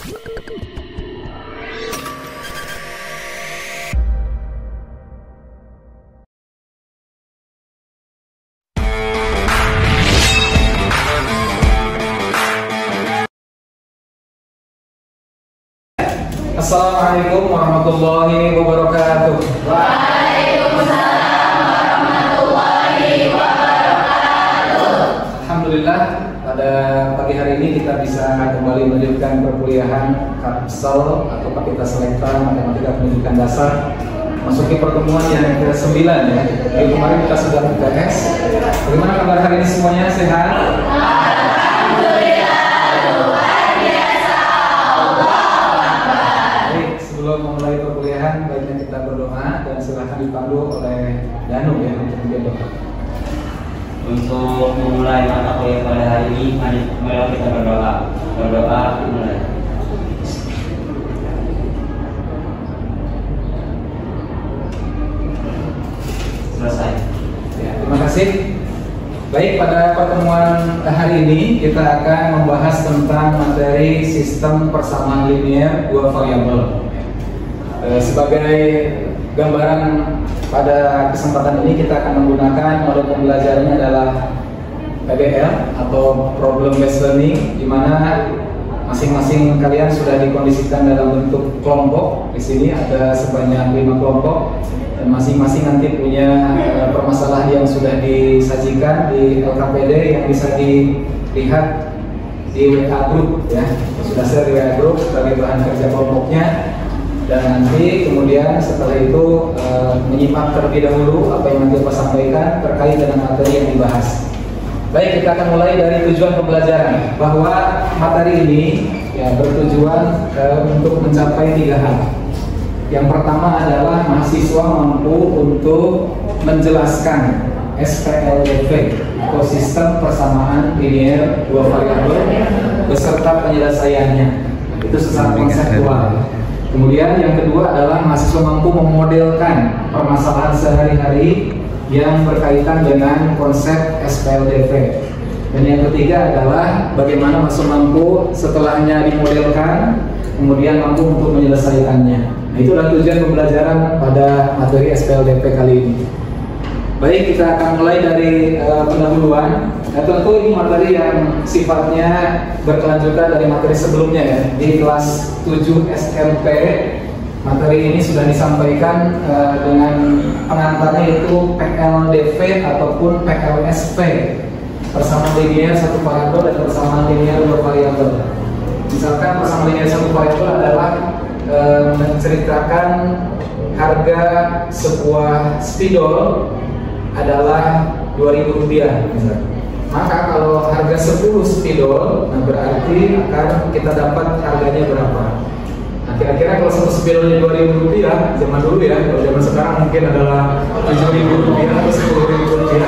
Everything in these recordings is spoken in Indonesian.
Assalamualaikum warahmatullahi wabarakatuh. Waalaikumsalam warahmatullahi wabarakatuh. Alhamdulillah, pada pagi hari ini kita bisa kembali melanjutkan perkuliahan Kapsel atau Kapita Selekta Matematika Pendidikan Dasar, masuki pertemuan yang ke-9 ya. Jadi kemarin kita sudah UTS. Bagaimana kabar hari ini semuanya? Sehat? Sebelum memulai perkuliahan, baiknya kita berdoa dan silakan dipandu oleh Danu ya untuk berdoa. Untuk memulai mata kuliah pada hari ini, mari kita berdoa. Berdoa dimulai. Selesai. Ya, terima kasih. Baik, pada pertemuan hari ini kita akan membahas tentang materi sistem persamaan linear dua variabel. Sebagai gambaran pada kesempatan ini kita akan menggunakan model pembelajarannya adalah PBL atau Problem Based Learning, di mana masing-masing kalian sudah dikondisikan dalam bentuk kelompok. Di sini ada sebanyak 5 kelompok dan masing-masing nanti punya permasalahan yang sudah disajikan di LKPD yang bisa dilihat di WA Group ya. Sudah share di WA Group sebagai bahan kerja kelompoknya. Dan nanti kemudian setelah itu menyimak terlebih dahulu apa yang nanti Bapak sampaikan terkait dengan materi yang dibahas. Baik, kita akan mulai dari tujuan pembelajaran, bahwa materi ini ya bertujuan untuk mencapai 3 hal. Yang pertama adalah mahasiswa mampu untuk menjelaskan SPLDV atau sistem persamaan linear dua variabel beserta penyelesaiannya. Itu secara konseptual. Kemudian yang kedua adalah mahasiswa mampu memodelkan permasalahan sehari-hari yang berkaitan dengan konsep SPLDV. Dan yang ketiga adalah bagaimana mahasiswa mampu setelahnya dimodelkan, kemudian mampu untuk menyelesaikannya. Nah, itulah tujuan pembelajaran pada materi SPLDV kali ini. Baik, kita akan mulai dari pendahuluan. Nah, tentu ini materi yang sifatnya berkelanjutan dari materi sebelumnya ya. Di kelas 7 SMP, materi ini sudah disampaikan dengan pengantarnya itu PLDV ataupun PLSV, persamaan linear satu variabel dan persamaan linear dua variabel. Misalkan persamaan linear satu variabel adalah menceritakan harga sebuah spidol adalah Rp2.000 misalnya. Maka kalau harga 10 spidol, nah berarti akan kita dapat harganya berapa. Nah kira-kira kalau 1 spidolnya Rp2.000 zaman dulu ya, kalau zaman sekarang mungkin adalah Rp7.000 atau Rp10.000.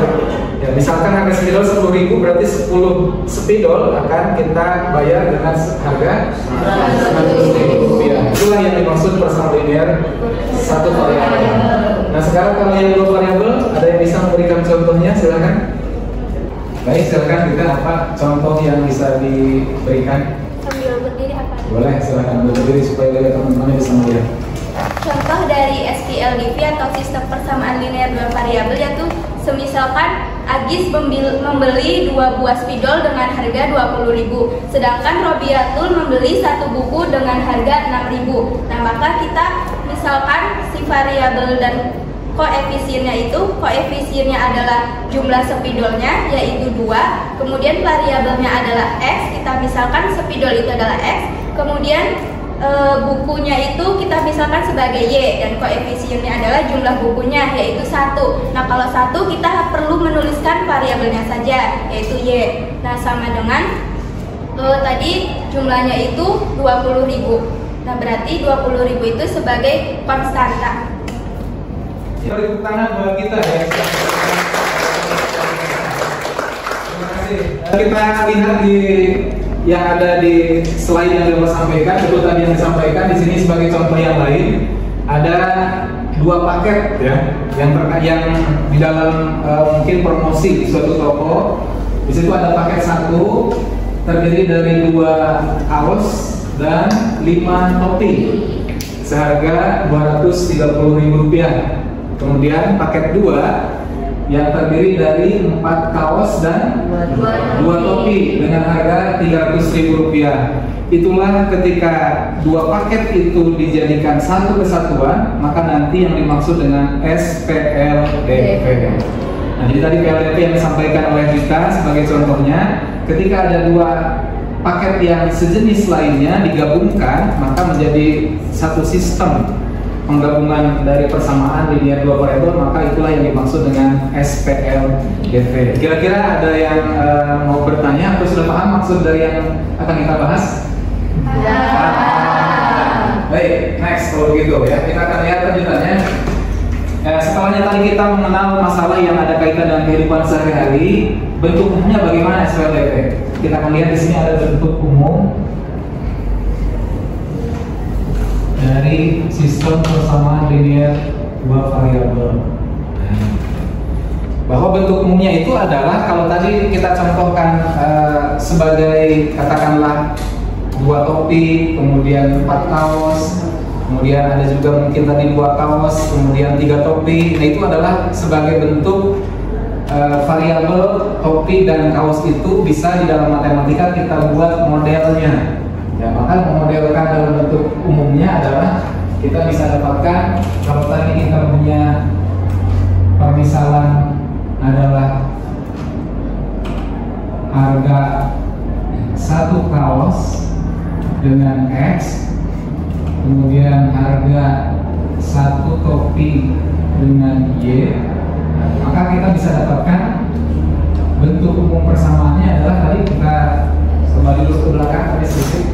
Ya, misalkan harga spidol Rp10.000, berarti 10 spidol akan kita bayar dengan harga Rp100.000. Itulah yang dimaksud persamaan linear satu variabel. Nah sekarang kalau yang dua variabel, ada yang bisa memberikan contohnya? Silakan. Baik, silakan kita apa contoh yang bisa diberikan? Sambil berdiri apa? Boleh, silakan berdiri supaya teman-teman bisa melihat. Contoh dari SPLDV atau sistem persamaan linear dua variabel yaitu semisalkan Agis membeli 2 buah spidol dengan harga Rp20.000, sedangkan Robiatul membeli 1 buku dengan harga Rp6.000. Nah, maka kita misalkan si variabel dan koefisiennya adalah jumlah spidolnya yaitu 2, kemudian variabelnya adalah X, kita misalkan spidol itu adalah X, kemudian bukunya itu kita misalkan sebagai Y, dan koefisiennya adalah jumlah bukunya yaitu 1. Nah kalau 1 kita perlu menuliskan variabelnya saja yaitu Y. Nah sama dengan tadi jumlahnya itu Rp20.000. Nah berarti Rp20.000 itu sebagai konstanta. Beri tepuk tangan buat kita ya. Terima kasih. Kita lihat di yang ada di slide yang Bapak sampaikan, itu tadi yang disampaikan. Di sini sebagai contoh yang lain ada 2 paket ya, yang di dalam mungkin promosi di suatu toko. Di situ ada paket 1 terdiri dari 2 kaos dan 5 topi seharga Rp230.000. Kemudian paket 2 yang terdiri dari 4 kaos dan 2 topi dengan harga Rp300.000. Itulah ketika 2 paket itu dijadikan satu kesatuan, maka nanti yang dimaksud dengan SPLDP. Nah, jadi tadi PLDP yang disampaikan oleh Rita sebagai contohnya, ketika ada 2 paket yang sejenis lainnya digabungkan, maka menjadi satu sistem penggabungan dari persamaan linear 2 variabel, maka itulah yang dimaksud dengan SPLDP. Kira-kira ada yang mau bertanya atau sudah paham maksud dari yang akan kita bahas? Baik, next kalau begitu ya, kita akan lihat lanjutannya. Setelahnya tadi kita mengenal masalah yang ada kaitan dengan kehidupan sehari-hari, bentuk umumnya bagaimana SPLDP? Kita akan lihat di sini ada bentuk umum dari sistem persamaan linear 2 variabel. Bahwa bentuk umumnya itu adalah kalau tadi kita contohkan sebagai katakanlah 2 topi, kemudian 4 kaos, kemudian ada juga mungkin tadi 2 kaos, kemudian 3 topi. Nah, itu adalah sebagai bentuk variabel topi dan kaos itu bisa di dalam matematika kita buat modelnya. Ya, maka memodelkan dalam bentuk umumnya adalah kita bisa dapatkan kalau tadi kita punya permisalan adalah harga 1 kaos dengan X, kemudian harga 1 topi dengan Y, maka kita bisa dapatkan bentuk umum persamaannya adalah tadi kita kembali dulu ke belakang tadi sedikit.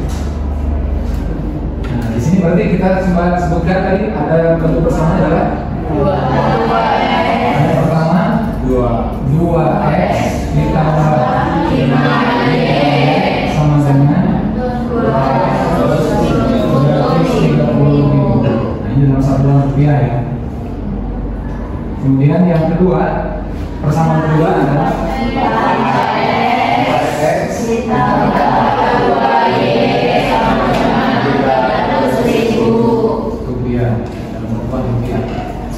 Nah, di sini berarti kita coba sebutkan tadi ada bentuk persamaan adalah 2X. Ada pertama 2X ditambah 5Y sama dengan 230.000. Nah, ini dalam satuan rupiah ya. Kemudian yang kedua, persamaan kedua adalah 4X ditambah 2Y sama dengan 300.000 rupiah.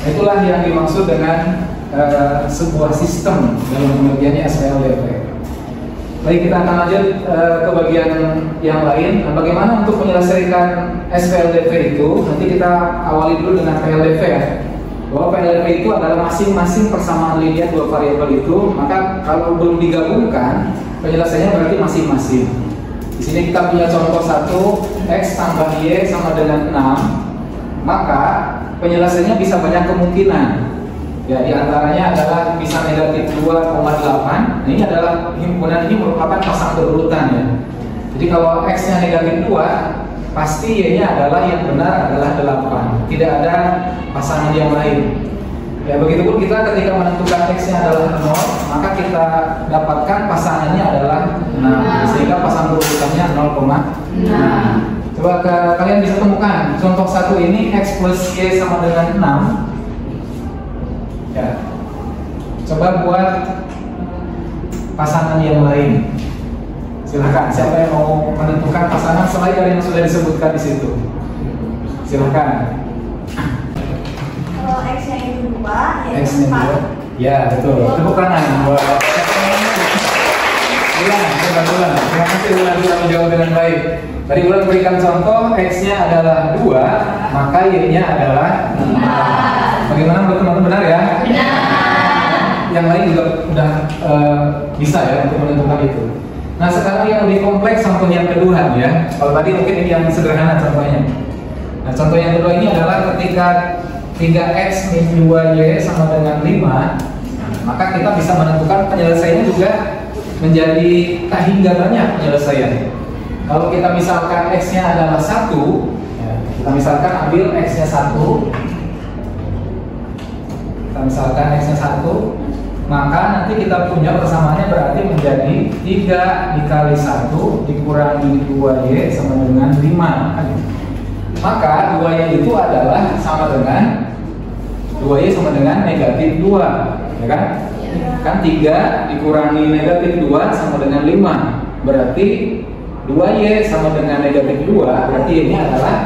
Itulah yang dimaksud dengan sebuah sistem dalam pengertiannya SPLDP. Baik, kita akan lanjut ke bagian yang lain. Bagaimana untuk menyelesaikan SPLDP itu? Nanti kita awali dulu dengan PLDP ya. Bahwa PLDP itu adalah masing-masing persamaan linear 2 variabel itu, maka kalau belum digabungkan, penyelesaiannya berarti masing-masing. Di sini kita punya contoh 1, X tambah Y sama dengan 6, maka penyelesaiannya bisa banyak kemungkinan. Ya, di antaranya adalah bisa negatif 2,8. Nah, ini adalah himpunan ini merupakan pasang berurutan ya. Jadi kalau X-nya negatif 2, pasti Y-nya adalah yang benar adalah 8. Tidak ada pasangan yang lain. Ya, begitupun kita ketika menentukan X-nya adalah 0, maka kita dapatkan pasangannya adalah 6. Sehingga pasang berurutannya 0,6. Coba kalian bisa temukan contoh 1 ini X plus Y sama dengan 6. Ya. Coba buat pasangan yang lain. Silakan, siapa yang mau menentukan pasangan selain dari yang sudah disebutkan di situ? Silakan. Kalau X-nya itu 2, ya X-nya 2. Ya, betul. Tepuk tangan buat Bulan. Terima kasih Bulan sudah menjawab dengan baik. Tadi Bulan berikan contoh X-nya adalah 2, maka Y-nya adalah 4. Bagaimana menurut teman-teman, benar ya? Benar. Yang lain juga udah bisa ya untuk menentukan itu. Nah, sekarang yang lebih kompleks contoh yang kedua ya. Kalau tadi mungkin ini yang sederhana contohnya. Nah, contoh yang kedua ini adalah ketika 3X min 2Y sama dengan 5, maka kita bisa menentukan penyelesaiannya juga menjadi tak hingga banyak penyelesaian. Kalau kita misalkan X-nya adalah 1, ya, kita misalkan ambil X-nya 1, maka nanti kita punya persamaannya berarti menjadi 3 dikali 1 dikurangi 2Y sama dengan 5. Maka 2Y itu adalah sama dengan 2Y sama dengan negatif 2, ya kan? Kan 3 dikurangi negatif 2 sama dengan 5. Berarti 2Y sama dengan negatif 2, berarti Y nya adalah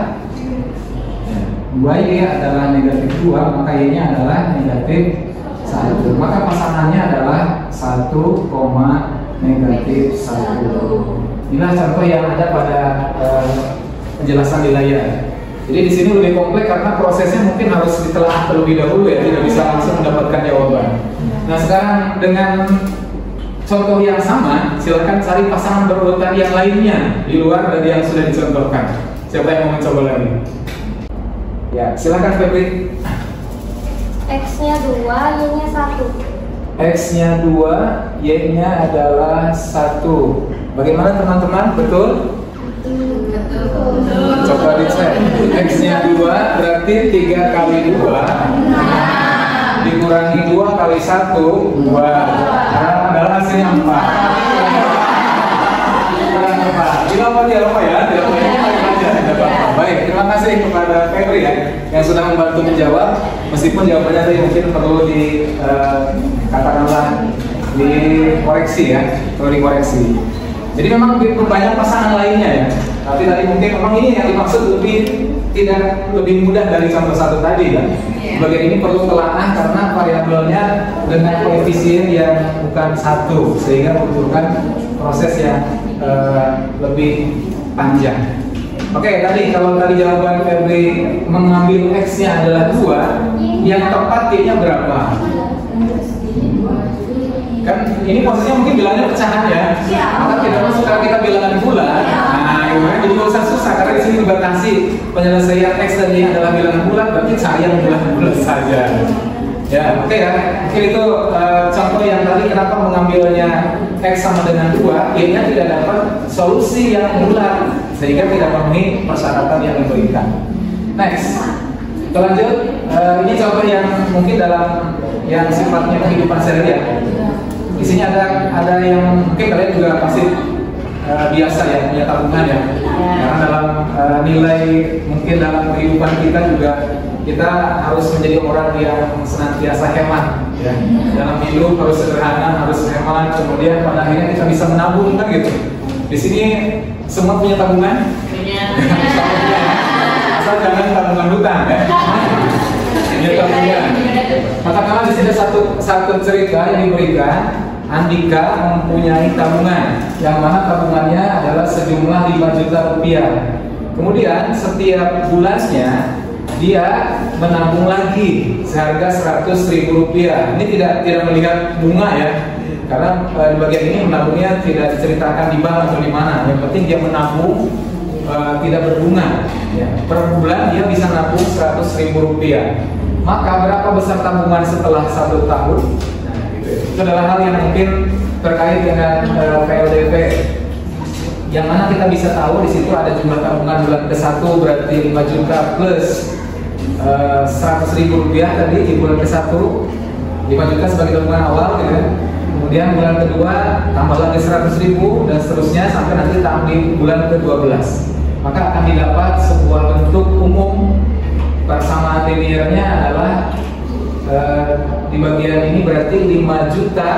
2Y adalah negatif 2, maka Y nya adalah negatif 1. Maka pasangannya adalah 1, negatif 1. Inilah contoh yang ada pada penjelasan di layar. Jadi di sini lebih kompleks karena prosesnya mungkin harus ditelaah terlebih dahulu ya, tidak bisa langsung mendapatkan jawaban. Nah sekarang dengan contoh yang sama, silakan cari pasangan berurutan yang lainnya di luar dari yang sudah dicontohkan. Siapa yang mau mencoba lagi? Ya, silakan Febri. X-nya 2, Y-nya 1. X-nya 2, Y-nya adalah 1. Bagaimana teman-teman? Betul? Coba dicek. X-nya 2 berarti 3 kali 2 dikurangi 2 kali 1, 2. Adalah hasilnya 4. Tidak apa ya? Tidak apa. Baik, terima kasih kepada Febri ya yang sudah membantu menjawab. Meskipun jawabannya tadi mungkin perlu katakanlah dikoreksi ya, perlu dikoreksi. Jadi memang banyak pasangan lainnya ya. Tapi tadi mungkin memang ini yang dimaksud tidak lebih mudah dari contoh 1 tadi ya. Bagian ini perlu telaah karena variabelnya dengan koefisien yang bukan 1 sehingga membutuhkan proses yang lebih panjang. Oke, kalau tadi jawaban Febri mengambil X-nya adalah 2, yang tepat Y-nya berapa? Kan ini posisinya mungkin bilangannya pecahan ya. Maka tidak masuk kalau kita bilangan bulat. Nah, gimana? Jadi nggak usah susah karena di sini dibatasi penyelesaian X dan Y adalah bilangan bulat, berarti cari yang bulat-bulat saja. Ya, oke ya. Mungkin itu contoh yang tadi kenapa mengambilnya X sama dengan 2, Y-nya tidak dapat solusi yang bulat sehingga tidak memenuhi persyaratan yang diberikan. Next, kita lanjut. Ini contoh yang mungkin dalam yang sifatnya kehidupan sehari-hari. Di sini ada yang mungkin kalian juga pasti biasa ya punya tabungan ya. Karena dalam nilai mungkin dalam kehidupan kita juga kita harus menjadi orang yang senantiasa hemat ya. Dalam hidup harus sederhana, harus hemat, kemudian pada akhirnya kita bisa menabung kan gitu. Di sini semua punya tabungan? Punya. Asal jangan tabungan hutang ya. Punya tabungan. Katakanlah di sini satu cerita yang diberikan. Andika mempunyai tabungan yang mana tabungannya adalah sejumlah 5 juta rupiah. Kemudian setiap bulannya dia menabung lagi seharga 100.000 rupiah. Ini tidak melihat bunga ya, karena di bagian ini menabungnya tidak diceritakan di bank atau di mana. Yang penting dia menabung tidak berbunga. Ya. Per bulan dia bisa nabung 100.000 rupiah. Maka berapa besar tabungan setelah 1 tahun? Itu adalah hal yang mungkin terkait dengan PLDP. Yang mana kita bisa tahu di situ ada jumlah tabungan bulan ke-1 berarti 5 juta plus 100.000 rupiah tadi di bulan ke-1, 5 juta sebagai tabungan awal gitu ya. Kemudian bulan kedua tambah lagi 100.000 dan seterusnya sampai nanti di bulan ke-12. Maka akan didapat sebuah bentuk umum persamaan linearnya adalah di bagian ini berarti 5 juta,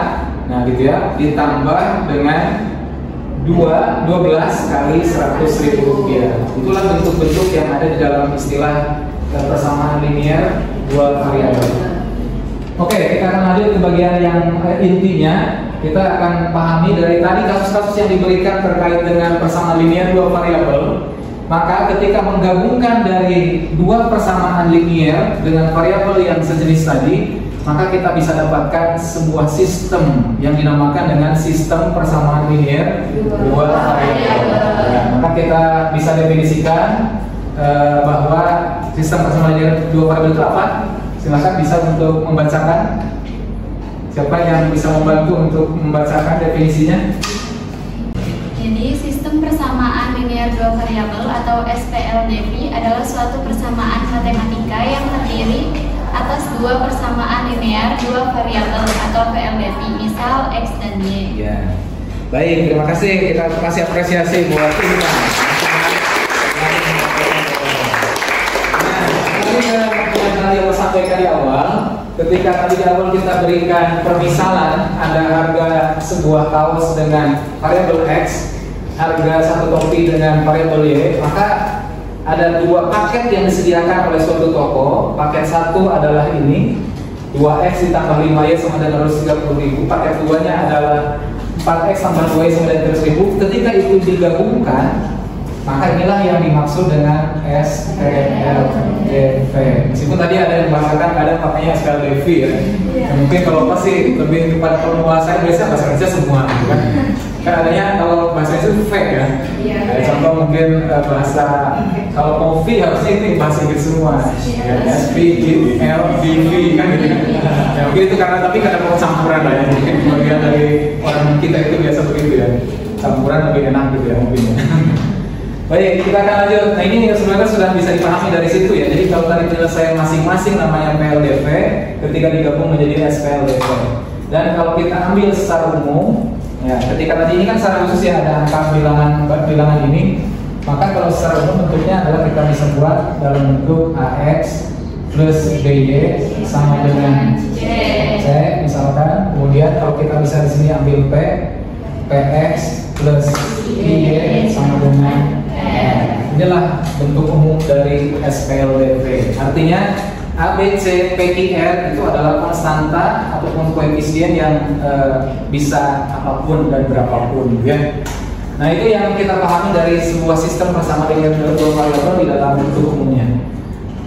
nah gitu ya, ditambah dengan 12 kali 100.000 rupiah. Itulah bentuk-bentuk yang ada di dalam istilah persamaan linear dua variabel. Oke, kita akan lanjut ke bagian yang intinya. Kita akan pahami dari tadi kasus-kasus yang diberikan terkait dengan persamaan linear dua variabel. Maka ketika menggabungkan dari dua persamaan linear dengan variabel yang sejenis tadi, maka kita bisa dapatkan sebuah sistem yang dinamakan dengan sistem persamaan linear dua variabel. Maka kita bisa definisikan bahwa sistem persamaan linear dua variabel itu apa? Silakan bisa untuk membacakan. Siapa yang bisa membantu untuk membacakan definisinya? Jadi sistem persamaan linear dua variabel atau SPLDV adalah suatu persamaan matematika yang terdiri atas dua persamaan linear dua variabel atau PLDV, misal X dan Y. Ya. Baik, terima kasih. Kita kasih apresiasi buat Intan. Nah, yang sampaikan di awal, ketika tadi di awal kita berikan permisalan ada harga sebuah kaos dengan variabel X, harga satu topi dengan variabel Y, maka ada dua paket yang disediakan oleh suatu toko. Paket satu adalah ini, 2X ditambah 5Y sama dengan 230.000. Paket 2-nya adalah 4X tambah 2Y sama dengan 300.000. Ketika itu digabungkan, maka inilah yang dimaksud dengan SPLDV. Meskipun tadi ada yang membahasakan kadang makanya SPLDV ya. Mungkin kalau pasti lebih kepada penguasa biasanya bahasa Indonesia semua gitu kan. Kan adanya kalau bahasa Indonesia itu V ya. Contoh mungkin bahasa kalau mau V harusnya itu bahasa Inggris semua. Ya, SP, L, DV kan gitu. Ya mungkin itu karena tapi kadang mau campuran lah ya. Mungkin bagian dari orang kita itu biasa begitu ya. Campuran lebih enak gitu ya mungkin. Baik, kita akan lanjut. Nah ini sebenarnya sudah bisa dipahami dari situ ya. Jadi kalau tadi penyelesaian masing-masing namanya PLDV, ketika digabung menjadi SPLDV. Dan kalau kita ambil secara umum, ya ketika tadi ini kan secara khusus ya ada angka bilangan ini, maka kalau secara umum bentuknya adalah kita bisa buat dalam bentuk AX plus BY sama dengan C misalkan. Kemudian kalau kita bisa di sini ambil P, PX plus IY sama dengan inilah bentuk umum dari SPLDV. Artinya A, B, C, P, Q, R itu adalah konstanta ataupun koefisien yang bisa apapun dan berapapun ya. Nah itu yang kita pahami dari sebuah sistem persamaan linear dua variabel di dalam bentuk umumnya.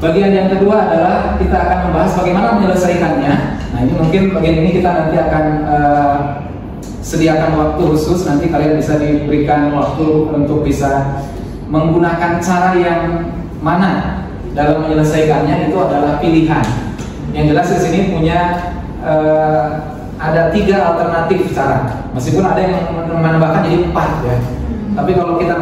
Bagian yang kedua adalah kita akan membahas bagaimana menyelesaikannya. Nah ini mungkin bagian ini kita nanti akan sediakan waktu khusus, nanti kalian bisa diberikan waktu untuk bisa menggunakan cara yang mana dalam menyelesaikannya. Itu adalah pilihan. Yang jelas di sini punya ada 3 alternatif cara. Meskipun ada yang menambahkan jadi 4 ya. Tapi kalau kita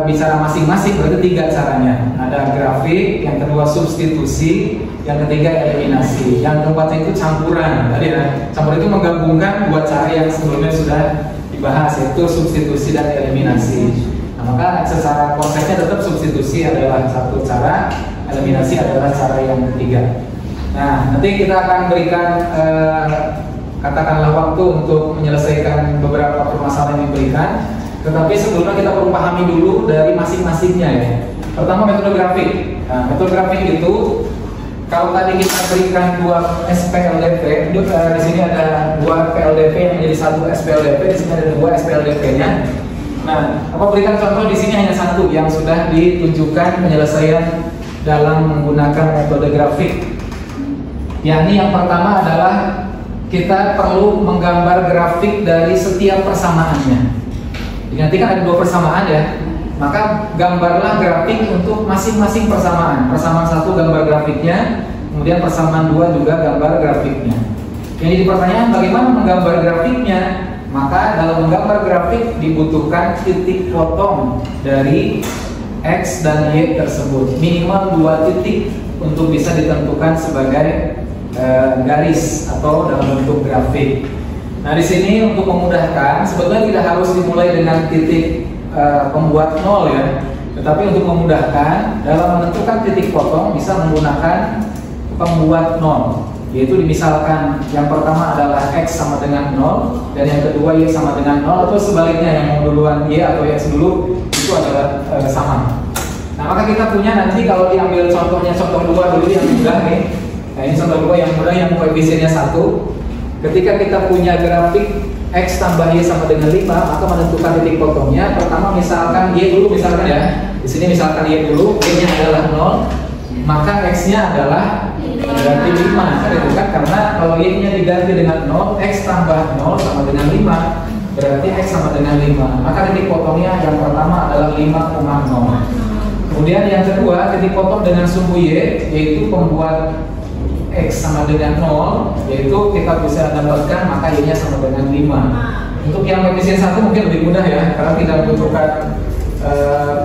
bicara masing-masing berarti 3 caranya. Ada grafik, yang kedua substitusi, yang ketiga eliminasi, yang keempatnya itu campuran. Tadi ya, campuran itu menggabungkan 2 cara yang sebelumnya sudah dibahas, yaitu substitusi dan eliminasi. Nah, maka secara konsepnya tetap substitusi adalah satu cara, eliminasi adalah cara yang ketiga. Nah, nanti kita akan berikan katakanlah waktu untuk menyelesaikan beberapa permasalahan yang diberikan. Tetapi sebelumnya kita perlu pahami dulu dari masing-masingnya ya. Pertama metode grafik. Nah, metode grafik itu kalau tadi kita berikan 2 SPLDV, di sini ada 2 PLDV yang menjadi 1 SPLDV, di sini ada 2 SPLDV-nya. Nah, apa berikan contoh di sini hanya 1 yang sudah ditunjukkan penyelesaian dalam menggunakan metode grafik. Yakni yang pertama adalah kita perlu menggambar grafik dari setiap persamaannya. Nanti kan ada 2 persamaan ya, maka gambarlah grafik untuk masing-masing persamaan. Persamaan 1 gambar grafiknya, kemudian persamaan 2 juga gambar grafiknya. Yang jadi pertanyaan bagaimana menggambar grafiknya? Maka dalam menggambar grafik dibutuhkan titik potong dari X dan Y tersebut, minimal 2 titik untuk bisa ditentukan sebagai garis atau dalam bentuk grafik. Nah di sini untuk memudahkan sebetulnya tidak harus dimulai dengan titik pembuat 0 ya, tetapi untuk memudahkan dalam menentukan titik potong bisa menggunakan pembuat 0, yaitu misalkan yang pertama adalah X sama dengan 0 dan yang kedua Y sama dengan 0, atau sebaliknya yang mau duluan Y atau X dulu itu adalah sama. Nah maka kita punya nanti kalau diambil contohnya contoh 2 dulu yang mudah nih. Nah ini contoh 2 yang mudah yang koefisiennya 1. Ketika kita punya grafik X tambah Y sama dengan 5, maka menentukan titik potongnya. Pertama misalkan Y dulu misalkan ya. Di sini misalkan Y dulu, Y-nya adalah 0, maka X-nya adalah berarti 5. Itu kan karena kalau Y-nya diganti dengan 0, X tambah 0 sama dengan 5, berarti X sama dengan 5. Maka titik potongnya yang pertama adalah 5,0. Kemudian yang kedua, titik potong dengan sumbu Y, yaitu pembuat X sama dengan 0, yaitu kita bisa dapatkan maka Y-nya sama dengan 5. Untuk yang koefisien 1 mungkin lebih mudah ya, karena tidak membutuhkan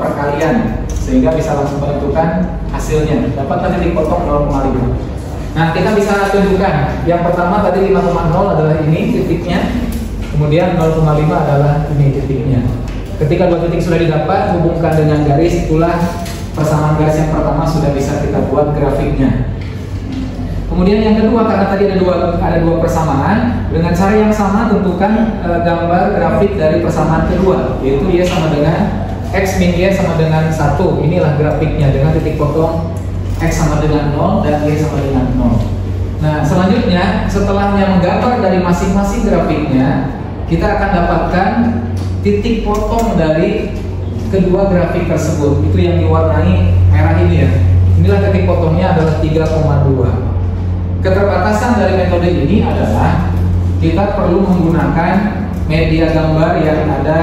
perkalian, sehingga bisa langsung menentukan hasilnya. Dapatkan titik potong 0,5. Nah kita bisa tunjukkan, yang pertama tadi 5,0 adalah ini titiknya, kemudian 0,5 adalah ini titiknya. Ketika 2 titik sudah didapat, hubungkan dengan garis, itulah persamaan garis yang pertama sudah bisa kita buat grafiknya. Kemudian yang kedua, karena tadi ada dua persamaan, dengan cara yang sama tentukan gambar grafik dari persamaan kedua, yaitu Y sama dengan X min Y sama dengan 1. Inilah grafiknya dengan titik potong X sama dengan 0 dan Y sama dengan 0. Nah, selanjutnya setelahnya menggambar dari masing-masing grafiknya, kita akan dapatkan titik potong dari kedua grafik tersebut. Itu yang diwarnai merah ini ya. Inilah titik potongnya adalah 3,2. Keterbatasan dari metode ini adalah kita perlu menggunakan media gambar yang ada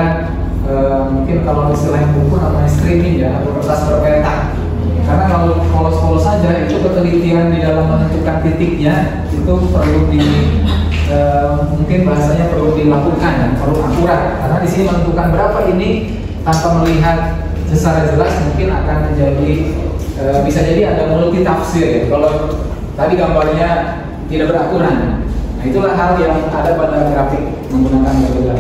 mungkin kalau istilahnya buku namanya streaming ya, atau kertas berpeta. Karena kalau polos-polos saja itu ketelitian di dalam menentukan titiknya itu perlu mungkin bahasanya perlu dilakukan dan perlu akurat. Karena di sini menentukan berapa ini tanpa melihat secara jelas mungkin akan menjadi bisa jadi ada multi tafsir ya. Kalau tadi gambarnya tidak beraturan. Nah, itulah hal yang ada pada grafik menggunakan metode.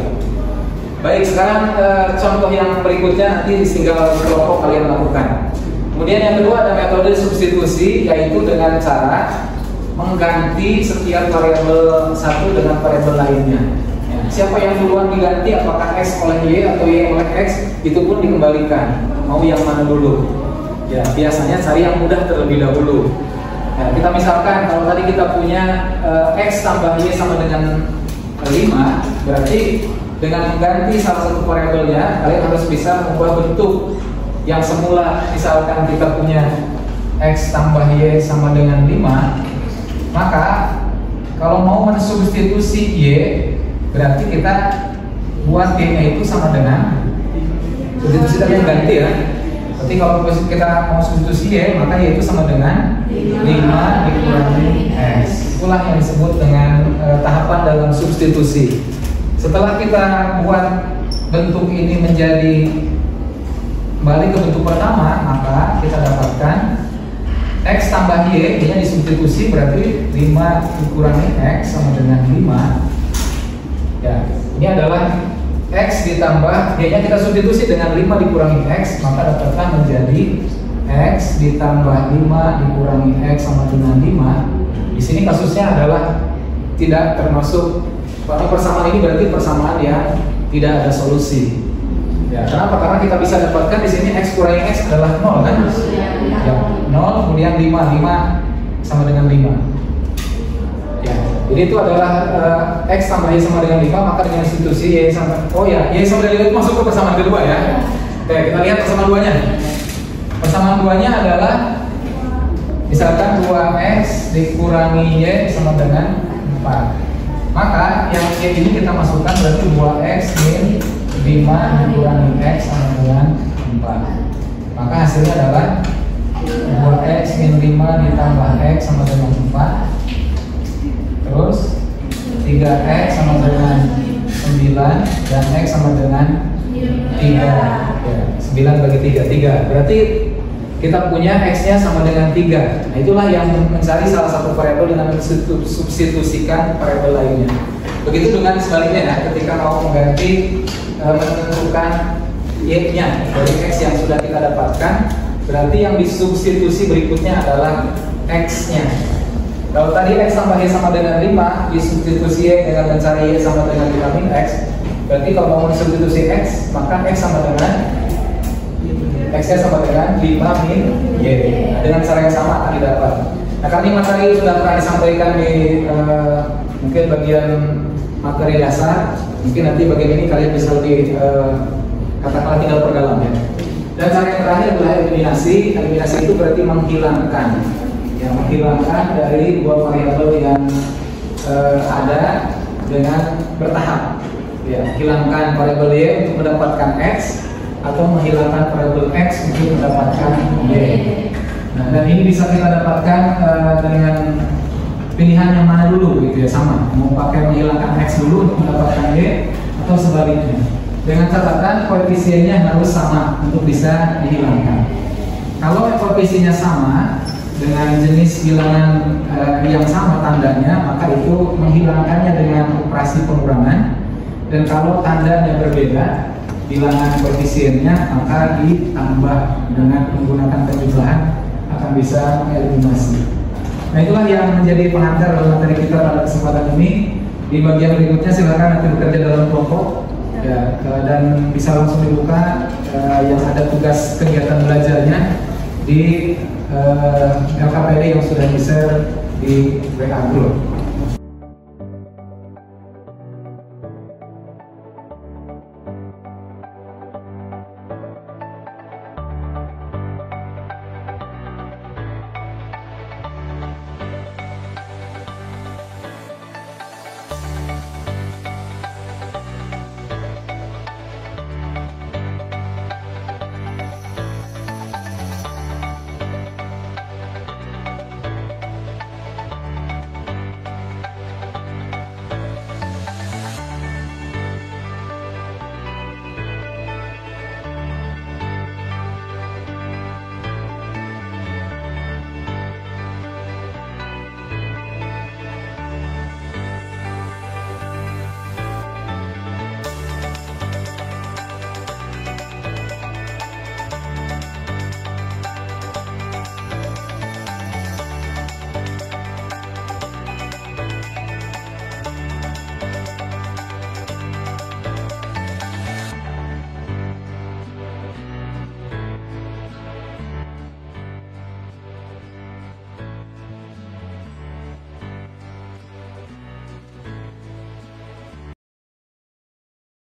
Baik, sekarang contoh yang berikutnya nanti tinggal kelompok kalian lakukan. Kemudian yang kedua ada metode substitusi, yaitu dengan cara mengganti setiap variabel satu dengan variabel lainnya. Ya, siapa yang duluan diganti, apakah X oleh Y atau Y oleh X, itu pun dikembalikan. Mau yang mana dulu? Ya, biasanya cari yang mudah terlebih dahulu. Nah, kita misalkan kalau tadi kita punya X tambah Y sama dengan 5, berarti dengan mengganti salah satu variabelnya, kalian harus bisa mengubah bentuk yang semula. Misalkan kita punya X tambah Y sama dengan 5, maka kalau mau mensubstitusi Y, berarti kita buat Y-nya itu sama dengan substitusi tadi yang ganti ya. Berarti kalau kita mau substitusi Y, maka Y itu sama dengan 5 dikurangi X. Itulah yang disebut dengan tahapan dalam substitusi. Setelah kita buat bentuk ini menjadi kembali ke bentuk pertama, maka kita dapatkan X tambah Y, Y-nya disubstitusi berarti 5 dikurangi X sama dengan 5. Ya, ini adalah X ditambah Y-nya kita substitusi dengan 5 dikurangi X, maka dapatkan menjadi X ditambah 5 dikurangi X sama dengan 5. Di sini kasusnya adalah tidak termasuk, karena persamaan ini berarti persamaan yang tidak ada solusi. Ya, kenapa? Karena kita bisa dapatkan di sini X kurangi X adalah 0 kan? Ya, 0 kemudian 5 sama dengan 5. Ya, jadi itu adalah X tambah Y sama dengan 5, maka dengan substitusi Y sama, Y sama dengan 5 itu masuk ke persamaan kedua ya. Oke, kita lihat persamaan duanya. Persamaan duanya adalah misalkan 2X dikurangi Y sama dengan 4. Maka yang Y ini kita masukkan berarti 2X min 5 dikurangi X sama dengan 4. Maka hasilnya adalah 2X min 5 ditambah X sama dengan 4. Terus 3X sama dengan 9 dan X sama dengan 3. Ya, 9 bagi 3. Berarti kita punya X-nya sama dengan 3. Nah, itulah yang mencari salah satu variabel dengan substitusikan variabel lainnya. Begitu dengan sebaliknya ya, ketika mau mengganti menentukan Y-nya dari X yang sudah kita dapatkan, berarti yang disubstitusi berikutnya adalah X-nya. Kalau tadi X tambah Y sama dengan 5, disubstitusi Y dengan mencari Y sama dengan 5 min X, berarti kalau mau mensubstitusi X, maka X sama dengan X-nya sama dengan 5 min Y. Nah, dengan cara yang sama akan didapat. Nah, kami materi sudah pernah disampaikan di mungkin bagian materi dasar. Mungkin nanti bagian ini kalian bisa lebih katakanlah tinggal perdalam ya. Dan cara yang terakhir adalah eliminasi. Eliminasi itu berarti menghilangkan, ya, menghilangkan dari dua variabel yang ada dengan bertahap. Ya, hilangkan variabel Y untuk mendapatkan X, atau menghilangkan variabel X untuk mendapatkan Y. Nah, dan ini bisa kita dapatkan dengan pilihan yang mana dulu gitu ya, sama mau pakai menghilangkan X dulu untuk mendapatkan Y atau sebaliknya. Dengan catatan koefisiennya harus sama untuk bisa dihilangkan. Kalau koefisiennya sama dengan jenis bilangan yang sama tandanya, maka itu menghilangkannya dengan operasi pengurangan. Dan kalau tandanya berbeda, bilangan koefisiennya, maka ditambah dengan menggunakan penjumlahan akan bisa mengeliminasi. Nah itulah yang menjadi pengantar dalam materi kita pada kesempatan ini. Di bagian berikutnya silakan nanti bekerja dalam kelompok ya, dan bisa langsung dibuka yang ada tugas kegiatan belajarnya di LKPD yang sudah di-share di WA Group.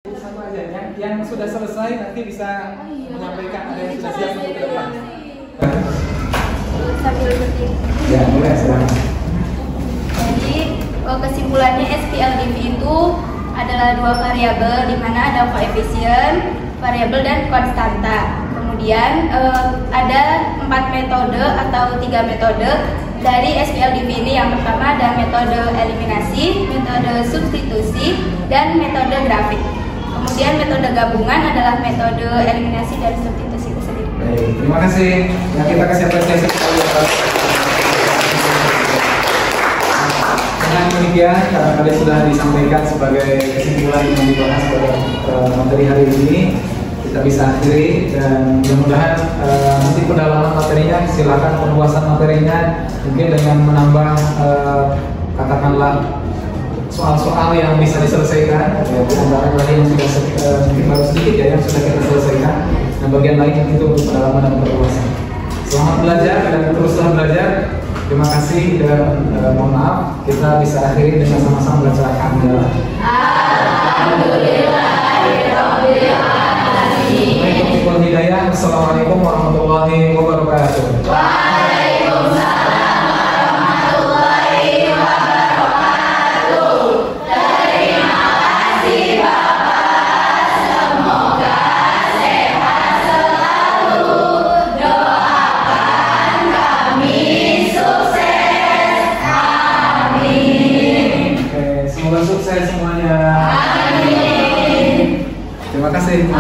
Sama aja yang sudah selesai nanti bisa menyampaikan, ada yang sudah siap untuk ke depan. Sambil berarti. Ya, mulai sekarang. Jadi kesimpulannya SPLDV itu adalah dua variabel di mana ada koefisien, variabel dan konstanta. Kemudian ada 4 metode atau 3 metode dari SPLDV ini. Yang pertama ada metode eliminasi, metode substitusi, dan metode grafik. Kemudian metode gabungan adalah metode eliminasi dan substitusi itu sendiri. Baik, terima kasih. Yang kita kasih apresiasi sekali atas. Dengan demikian, karena tadi sudah disampaikan sebagai kesimpulan yang dibahas pada materi hari ini, kita bisa akhiri dan mudah-mudahan nanti pendalaman materinya, silakan perluasan materinya mungkin dengan menambah katakanlah soal-soal yang bisa diselesaikan, ya, antara tadi yang sudah baru sedikit ya yang sudah kita selesaikan, dan bagian lain itu untuk pendalaman dan perluasan. Selamat belajar dan teruslah belajar. Terima kasih dan mohon maaf, kita bisa akhiri dengan sama-sama baca alhamdulillah. Alhamdulillah. Assalamualaikum warahmatullahi wabarakatuh. Semoga sukses semuanya. Amin. Terima kasih.